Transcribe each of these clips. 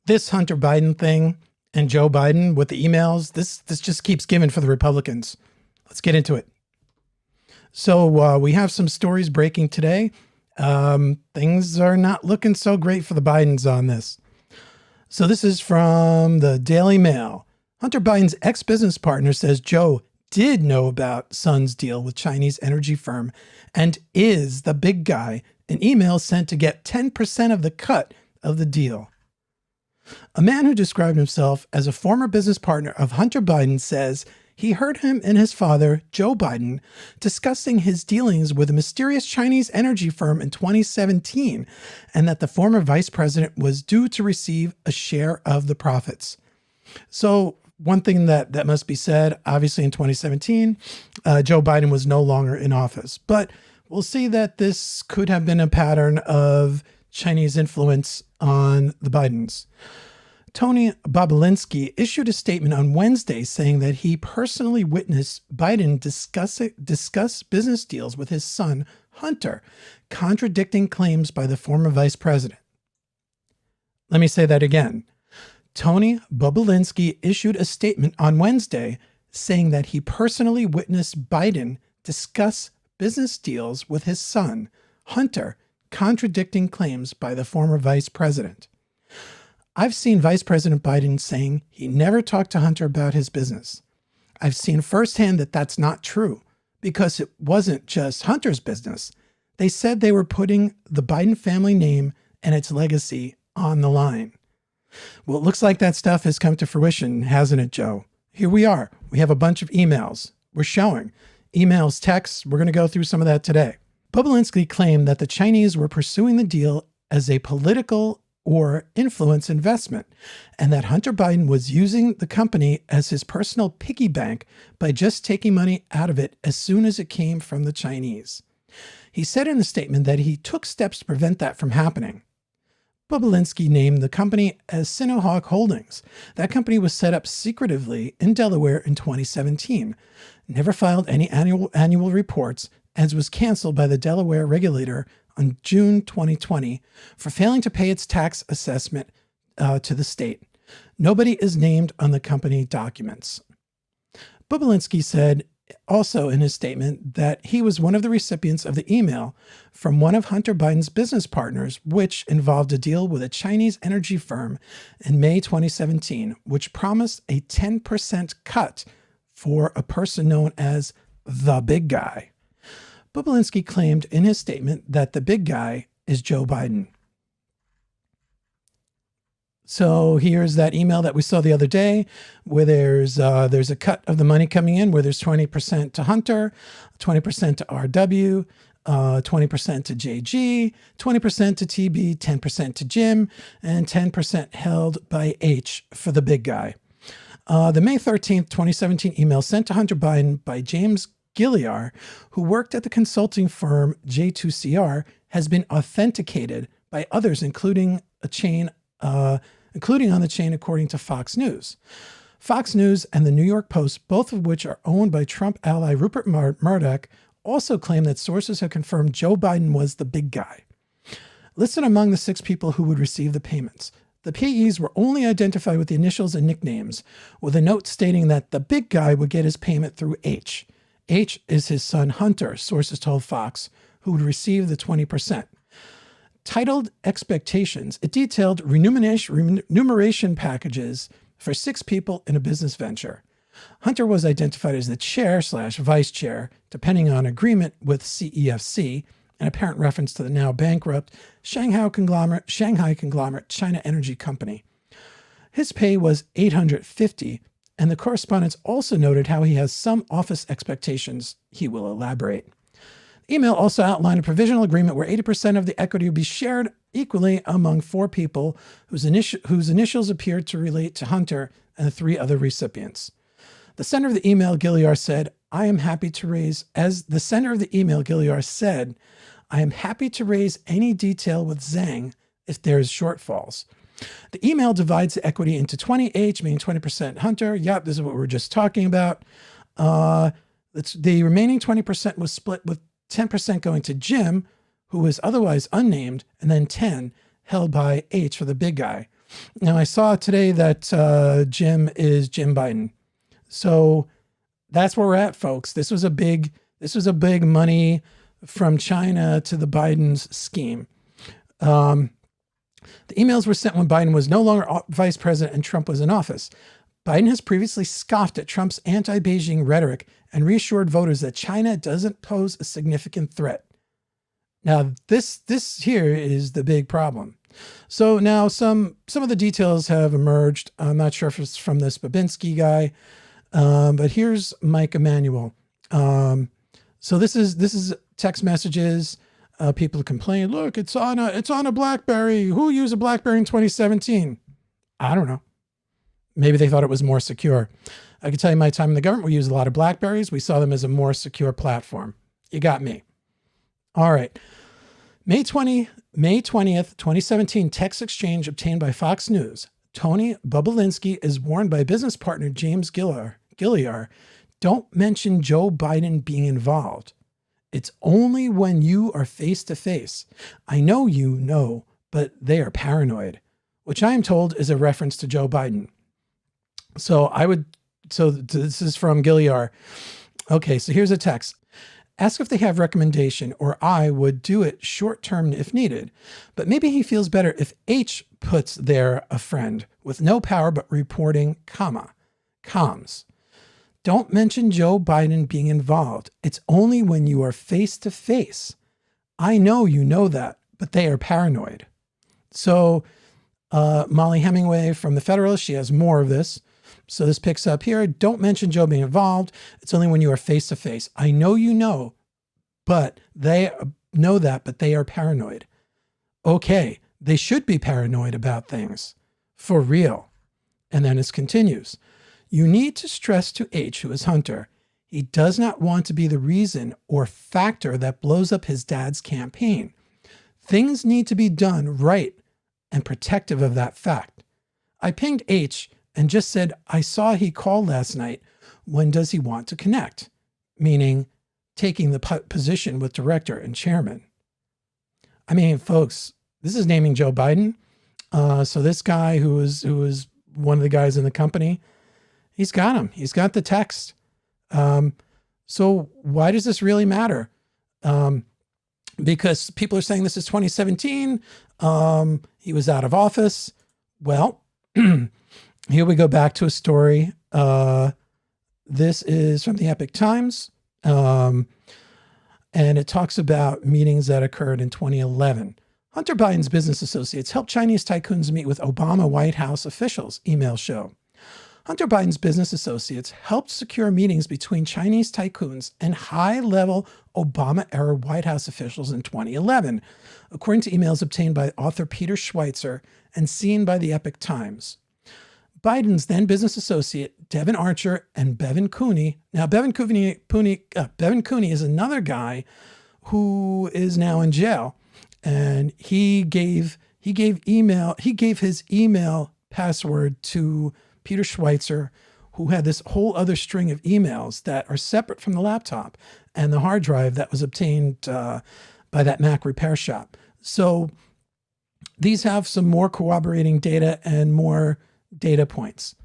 This Hunter Biden thing and Joe Biden with the emails, this just keeps giving for the Republicans. Let's get into it. So we have some stories breaking today. Things are not looking so great for the Bidens on this. So this is from the Daily Mail. Hunter Biden's ex-business partner says Joe did know about son's deal with Chinese energy firm and is the big guy. An email sent to get 10% of the cut of the deal. A man who described himself as a former business partner of Hunter Biden says he heard him and his father, Joe Biden, discussing his dealings with a mysterious Chinese energy firm in 2017, and that the former vice president was due to receive a share of the profits. So one thing that must be said, obviously in 2017, Joe Biden was no longer in office. But we'll see that this could have been a pattern of Chinese influence on the Bidens. Tony Bobulinski issued a statement on Wednesday saying that he personally witnessed Biden discuss business deals with his son, Hunter, contradicting claims by the former vice president. Let me say that again. Tony Bobulinski issued a statement on Wednesday saying that he personally witnessed Biden discuss business deals with his son, Hunter, contradicting claims by the former vice president. I've seen Vice President Biden saying he never talked to Hunter about his business. I've seen firsthand that that's not true because it wasn't just Hunter's business. They said they were putting the Biden family name and its legacy on the line. Well, it looks like that stuff has come to fruition, hasn't it, Joe? Here we are. We have a bunch of emails. We're showing emails, texts. We're going to go through some of that today. Bobulinski claimed that the Chinese were pursuing the deal as a political or influence investment, and that Hunter Biden was using the company as his personal piggy bank by just taking money out of it as soon as it came from the Chinese. He said in a statement that he took steps to prevent that from happening. Bobulinski named the company as xenophobic Holdings. That company was set up secretively in Delaware in 2017, never filed any annual reports, and was canceled by the Delaware regulator on June 2020 for failing to pay its tax assessment to the state. Nobody is named on the company documents. Bobulinski said also in his statement that he was one of the recipients of the email from one of Hunter Biden's business partners, which involved a deal with a Chinese energy firm in May 2017, which promised a 10% cut for a person known as the big guy. Bobulinski claimed in his statement that the big guy is Joe Biden. So here's that email that we saw the other day where there's a cut of the money coming in where there's 20% to Hunter, 20% to RW, 20% to JG, 20% to TB, 10% to Jim, and 10% held by H for the big guy. The May 13th, 2017 email sent to Hunter Biden by James Gilliar, who worked at the consulting firm J2CR, has been authenticated by others, including on the chain, according to Fox News. Fox News and the New York Post, both of which are owned by Trump ally Rupert Murdoch, also claim that sources have confirmed Joe Biden was the big guy. Listed among the 6 people who would receive the payments, the payees were only identified with the initials and nicknames, with a note stating that the big guy would get his payment through H. H is his son Hunter, sources told Fox, who would receive the 20%. Titled Expectations, it detailed remuneration packages for 6 people in a business venture. Hunter was identified as the chair/vice chair, depending on agreement with CEFC, an apparent reference to the now bankrupt Shanghai conglomerate China Energy Company. His pay was $850, and the correspondence also noted how he has some office expectations. He will elaborate. The email also outlined a provisional agreement where 80% of the equity would be shared equally among 4 people whose initials appeared to relate to Hunter and the 3 other recipients. The sender of the email, Gilliar, said, I am happy to raise any detail with Zhang if there is shortfalls. The email divides the equity into 20H, meaning 20% Hunter. Yep, this is what we were just talking about. The remaining 20% was split with 10% going to Jim, who was otherwise unnamed, and then 10 held by H for the big guy. Now, I saw today that Jim is Jim Biden. So that's where we're at, folks. This was a big money from China to the Biden's scheme. The emails were sent when Biden was no longer vice president and Trump was in office. Biden has previously scoffed at Trump's anti-Beijing rhetoric and reassured voters that China doesn't pose a significant threat. Now, this here is the big problem. So now some of the details have emerged. I'm not sure if it's from this Babinski guy, but here's Mike Emanuel. So this is text messages. People complain, look, it's on a BlackBerry. Who used a BlackBerry in 2017? I don't know. Maybe they thought it was more secure. I can tell you my time in the government, we used a lot of BlackBerries. We saw them as a more secure platform. You got me. All right. May 20th, 2017, text exchange obtained by Fox News. Tony Bobulinski is warned by business partner James Gilliar, don't mention Joe Biden being involved. It's only when you are face to face. I know you know, but they are paranoid, which I am told is a reference to Joe Biden. So this is from Gilliar. Okay, so here's a text. Ask if they have recommendation, or I would do it short term if needed. But maybe he feels better if H puts there a friend with no power but reporting, comms. Don't mention Joe Biden being involved. It's only when you are face to face. I know you know that, but they are paranoid. So Molly Hemingway from The Federalist, she has more of this. So this picks up here. Don't mention Joe being involved. It's only when you are face to face. I know you know, but they know that, but they are paranoid. Okay, they should be paranoid about things. For real. And then it continues. You need to stress to H, who is Hunter, he does not want to be the reason or factor that blows up his dad's campaign. Things need to be done right and protective of that fact. I pinged H and just said, I saw he called last night. When does he want to connect? Meaning taking the position with director and chairman. I mean, folks, this is naming Joe Biden. So this guy who is one of the guys in the company, he's got him. He's got the text. So why does this really matter? Because people are saying this is 2017. He was out of office. Well, here we go back to a story. This is from the Epoch Times. And it talks about meetings that occurred in 2011. Hunter Biden's business associates helped Chinese tycoons meet with Obama White House officials, emails show. Hunter Biden's business associates helped secure meetings between Chinese tycoons and high-level Obama-era White House officials in 2011, according to emails obtained by author Peter Schweitzer and seen by the Epoch Times. Biden's then business associate, Devin Archer and Bevan Cooney. Now, Bevan Cooney is another guy who is now in jail, and he gave his email password to Peter Schweitzer, who had this whole other string of emails that are separate from the laptop and the hard drive that was obtained by that Mac repair shop. So these have some more corroborating data and more data points.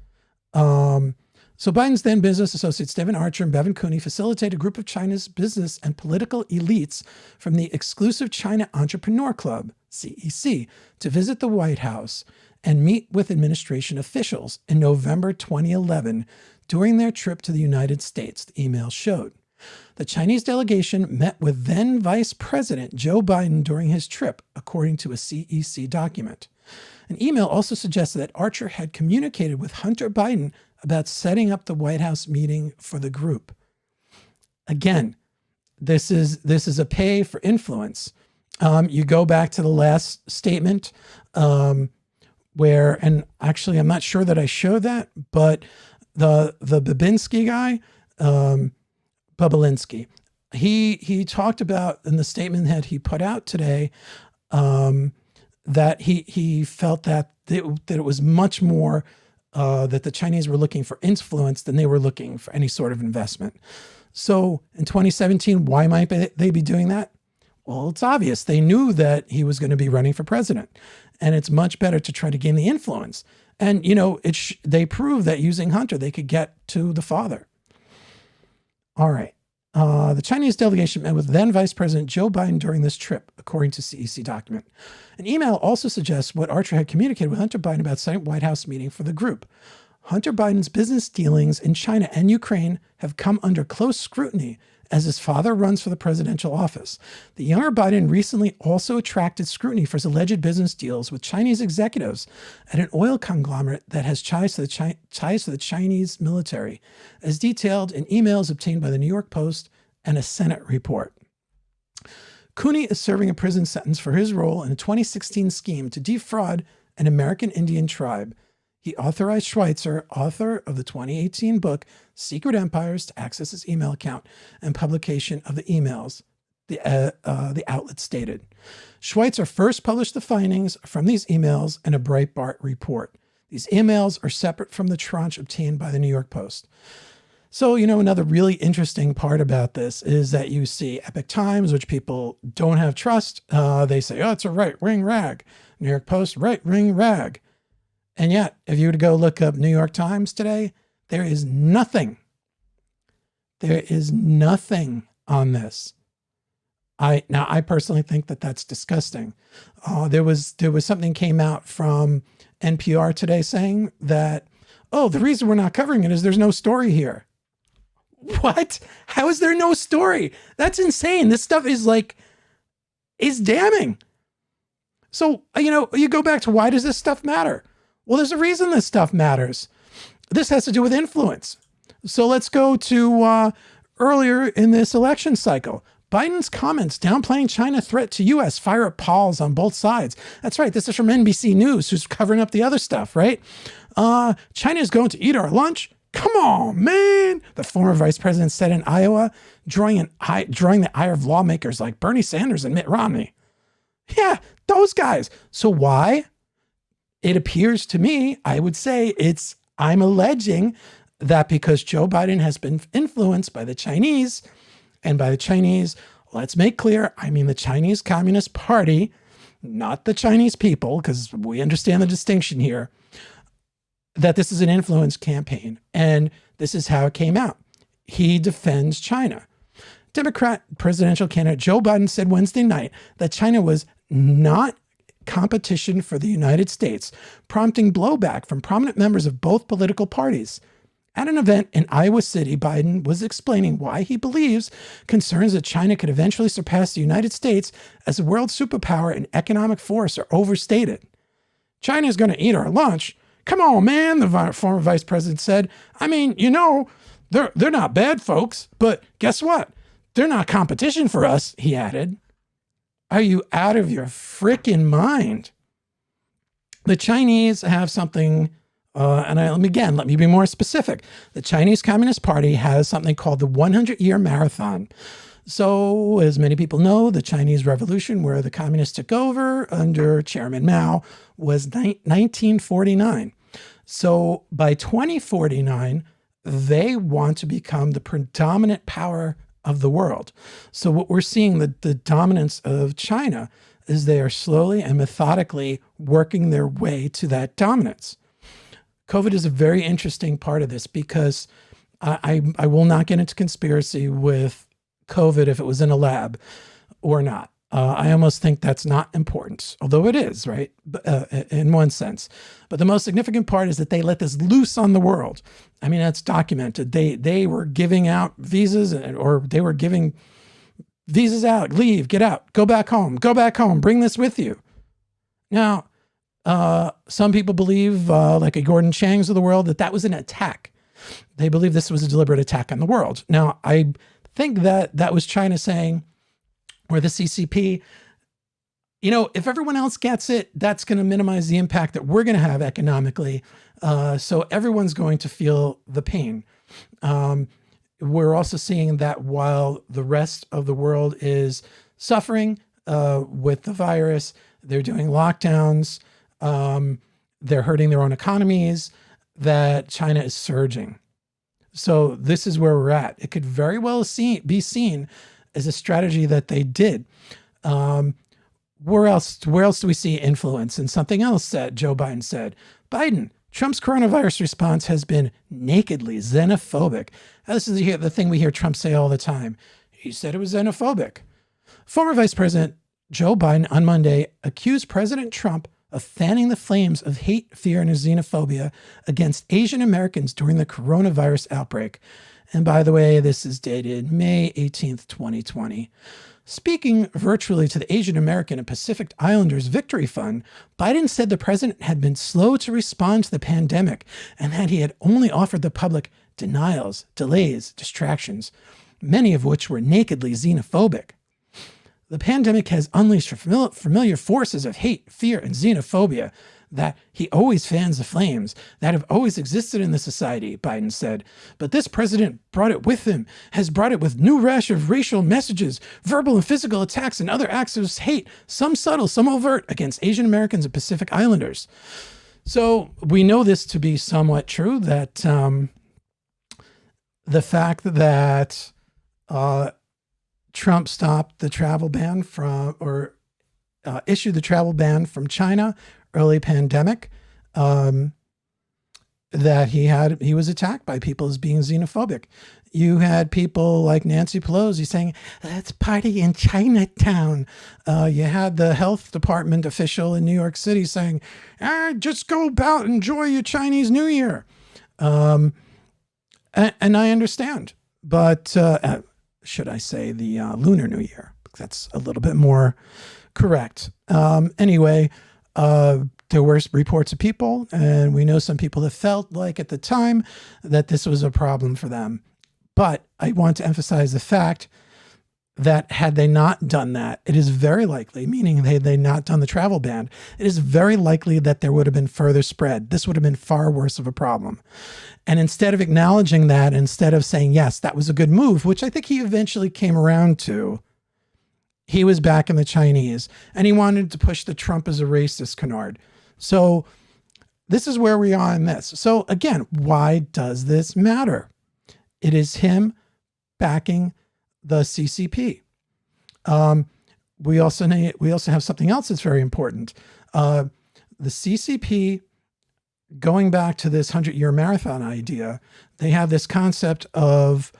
So Biden's then business associates, Devin Archer and Bevan Cooney, facilitate a group of China's business and political elites from the exclusive China Entrepreneur Club, CEC, to visit the White House and meet with administration officials in November 2011 during their trip to the United States, the email showed. The Chinese delegation met with then Vice President Joe Biden during his trip, according to a CEC document. An email also suggested that Archer had communicated with Hunter Biden about setting up the White House meeting for the group. Again, this is a pay for influence. You go back to the last statement where, and actually I'm not sure that I showed that, but the Babinski guy, Bobulinski, he talked about in the statement that he put out today that he felt that it was much more that the Chinese were looking for influence than they were looking for any sort of investment. So in 2017, why might they be doing that? Well, it's obvious. They knew that he was going to be running for president. and it's much better to try to gain the influence. And, they proved that using Hunter, they could get to the father. All right. The Chinese delegation met with then Vice President Joe Biden during this trip, according to CEC document. An email also suggests what Archer had communicated with Hunter Biden about Senate White House meeting for the group. Hunter Biden's business dealings in China and Ukraine have come under close scrutiny as his father runs for the presidential office. The younger Biden recently also attracted scrutiny for his alleged business deals with Chinese executives at an oil conglomerate that has ties to the Chinese military, as detailed in emails obtained by the New York Post and a Senate report. Cooney is serving a prison sentence for his role in a 2016 scheme to defraud an American Indian tribe. He authorized Schweitzer, author of the 2018 book Secret Empires, to access his email account and publication of the emails, the outlet stated. Schweitzer first published the findings from these emails in a Breitbart report. These emails are separate from the tranche obtained by the New York Post. So, another really interesting part about this is that you see Epoch Times, which people don't have trust. They say, oh, it's a right-wing rag. New York Post, right-wing rag. And yet, if you were to go look up New York Times today, there is nothing. There is nothing on this. I personally think that that's disgusting. There was something came out from NPR today saying that, the reason we're not covering it is there's no story here. What? How is there no story? That's insane. This stuff is damning. So, you go back to why does this stuff matter? Well, there's a reason this stuff matters. This has to do with influence. So let's go to earlier in this election cycle. Biden's comments downplaying China threat to U.S. fire up polls on both sides. That's right. This is from NBC News, who's covering up the other stuff, right? China is going to eat our lunch. Come on, man. The former vice president said in Iowa, drawing the ire of lawmakers like Bernie Sanders and Mitt Romney. Yeah, those guys. So why? It appears to me, I would say I'm alleging that because Joe Biden has been influenced by the Chinese, and by the Chinese, let's make clear, I mean the Chinese Communist Party, not the Chinese people, because we understand the distinction here, that this is an influence campaign. And this is how it came out. He defends China. Democrat presidential candidate Joe Biden said Wednesday night that China was not competition for the United States, prompting blowback from prominent members of both political parties. At an event in Iowa City, Biden was explaining why he believes concerns that China could eventually surpass the United States as a world superpower and economic force are overstated. China is going to eat our lunch. Come on, man, the former vice president said. I mean, they're not bad folks, but guess what? They're not competition for us, he added. Are you out of your freaking mind? The Chinese have something, let me be more specific. The Chinese Communist Party has something called the 100-year marathon. So, as many people know, the Chinese Revolution, where the communists took over under Chairman Mao, was 1949. So, by 2049, they want to become the predominant power of the world. So what we're seeing, the dominance of China, is they are slowly and methodically working their way to that dominance. COVID is a very interesting part of this because I will not get into conspiracy with COVID if it was in a lab or not. I almost think that's not important, although it is, right? In one sense. But the most significant part is that they let this loose on the world. I mean, that's documented. They were giving out visas, or they were giving visas out. Leave, get out, go back home, bring this with you. Now, some people believe, like a Gordon Chang's of the world, that was an attack. They believe this was a deliberate attack on the world. Now, I think that was China saying, or the CCP, if everyone else gets it, that's going to minimize the impact that we're going to have economically. So everyone's going to feel the pain. We're also seeing that while the rest of the world is suffering with the virus, they're doing lockdowns, they're hurting their own economies, that China is surging. So this is where we're at. It could very well be seen as a strategy that they did. where else do we see influence? And something else that Joe Biden said, Trump's coronavirus response has been nakedly xenophobic. Now, this is the thing we hear Trump say all the time. He said it was xenophobic. Former Vice President Joe Biden on Monday accused President Trump of fanning the flames of hate, fear, and xenophobia against Asian Americans during the coronavirus outbreak. And by the way, this is dated May 18th, 2020. Speaking virtually to the Asian American and Pacific Islanders Victory Fund, Biden said the president had been slow to respond to the pandemic and that he had only offered the public denials, delays, distractions, many of which were nakedly xenophobic. The pandemic has unleashed familiar forces of hate, fear, and xenophobia that he always fans the flames that have always existed in the society, Biden said. But this president brought it with him, has brought it with new rash of racial messages, verbal and physical attacks, and other acts of hate, some subtle, some overt, against Asian Americans and Pacific Islanders. So we know this to be somewhat true, that the fact that Trump stopped the travel ban issued the travel ban from China early pandemic, that he was attacked by people as being xenophobic. You had people like Nancy Pelosi saying, let's party in Chinatown. You had the health department official in New York City saying, just go about, enjoy your Chinese New Year. And I understand, but should I say the Lunar New Year? That's a little bit more correct. Anyway, there were reports of people, and we know some people that felt like at the time that this was a problem for them. But I want to emphasize the fact that had they not done that, it is very likely, meaning had they not done the travel ban, it is very likely that there would have been further spread. This would have been far worse of a problem. And instead of acknowledging that, instead of saying, yes, that was a good move, which I think he eventually came around to, he was back in the Chinese, and he wanted to push the Trump as a racist canard. So this is where we are in this. So again, why does this matter? It is him backing the CCP. We also have something else that's very important. The CCP, going back to this 100-year marathon idea, they have this concept of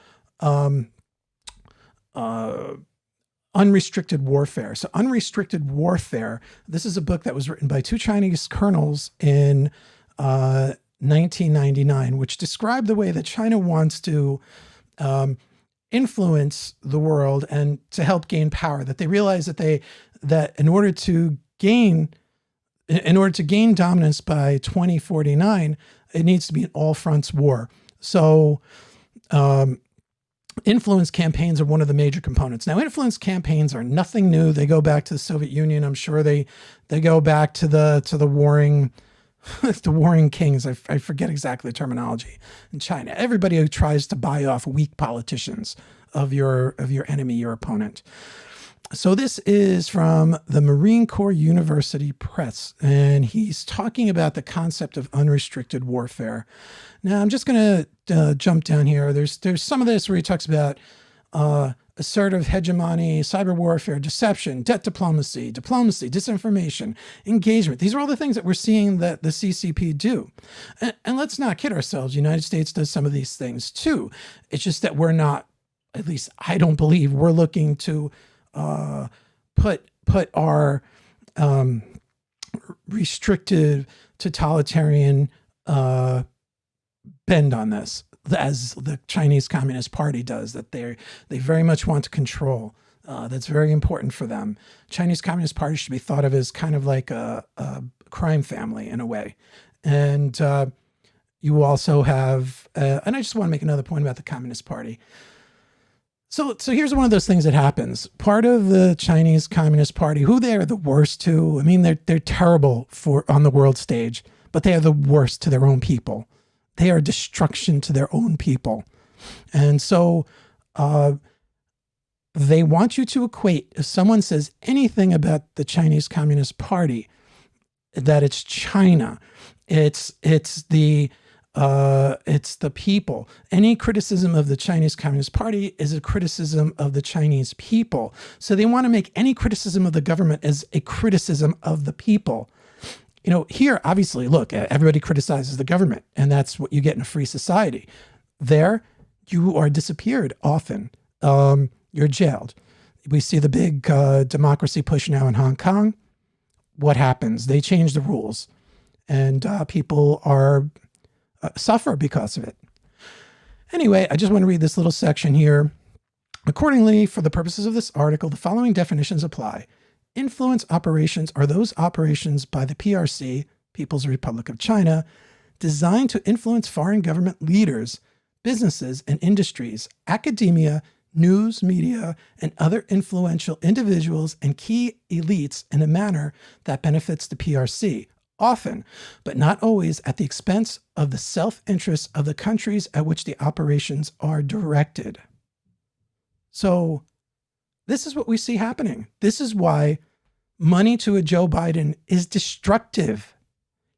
unrestricted warfare. So unrestricted warfare, this is a book that was written by two Chinese colonels in 1999, which described the way that China wants to influence the world and to help gain power, that they realize that in order to gain dominance by 2049, it needs to be an all fronts war. So influence campaigns are one of the major components. Now, influence campaigns are nothing new. They go back to the Soviet Union. I'm sure they go back to the warring the warring kings. I forget exactly the terminology in China. Everybody who tries to buy off weak politicians of your enemy, your opponent. So this is from the Marine Corps University Press, and he's talking about the concept of unrestricted warfare. Now, I'm just going to jump down here. There's some of this where he talks about assertive hegemony, cyber warfare, deception, debt diplomacy, disinformation, engagement. These are all the things that we're seeing that the CCP do. And let's not kid ourselves. The United States does some of these things too. It's just that we're not, at least I don't believe we're looking to put our restrictive totalitarian bend on this, as the Chinese Communist Party does, that they very much want to control. That's very important for them. Chinese Communist Party should be thought of as kind of like a crime family in a way. And you also have, and I just want to make another point about the Communist Party. So here's one of those things that happens. Part of the Chinese Communist Party, who they are the worst to, I mean, they're terrible on the world stage, but they are the worst to their own people. They are destruction to their own people. And so they want you to equate, if someone says anything about the Chinese Communist Party, that it's China, it's the It's the people. Any criticism of the Chinese Communist Party is a criticism of the Chinese people. So they want to make any criticism of the government as a criticism of the people. You know, here, obviously, look, everybody criticizes the government, and that's what you get in a free society. There, you are disappeared often. You're jailed. We see the big democracy push now in Hong Kong. What happens? They change the rules, and people are suffer because of it. Anyway, I just want to read this little section here. Accordingly, for the purposes of this article, the following definitions apply. Influence operations are those operations by the PRC, People's Republic of China, designed to influence foreign government leaders, businesses and industries, academia, news, media, and other influential individuals and key elites in a manner that benefits the PRC, often, but not always, at the expense of the self-interest of the countries at which the operations are directed. So this is what we see happening. This is why money to a Joe Biden is destructive.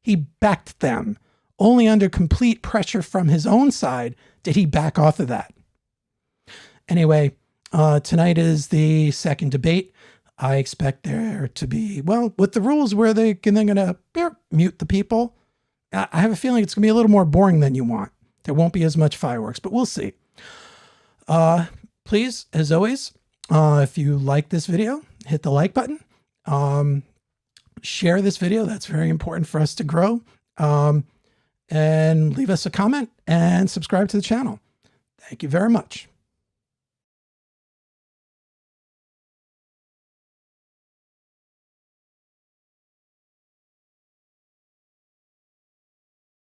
He backed them. Only under complete pressure from his own side did he back off of that. Anyway, tonight is the second debate. I expect there to be, well, with the rules where they're going to mute the people, I have a feeling it's going to be a little more boring than you want. There won't be as much fireworks, but we'll see. Please, as always, if you like this video, hit the like button. Share this video. That's very important for us to grow. And leave us a comment and subscribe to the channel. Thank you very much.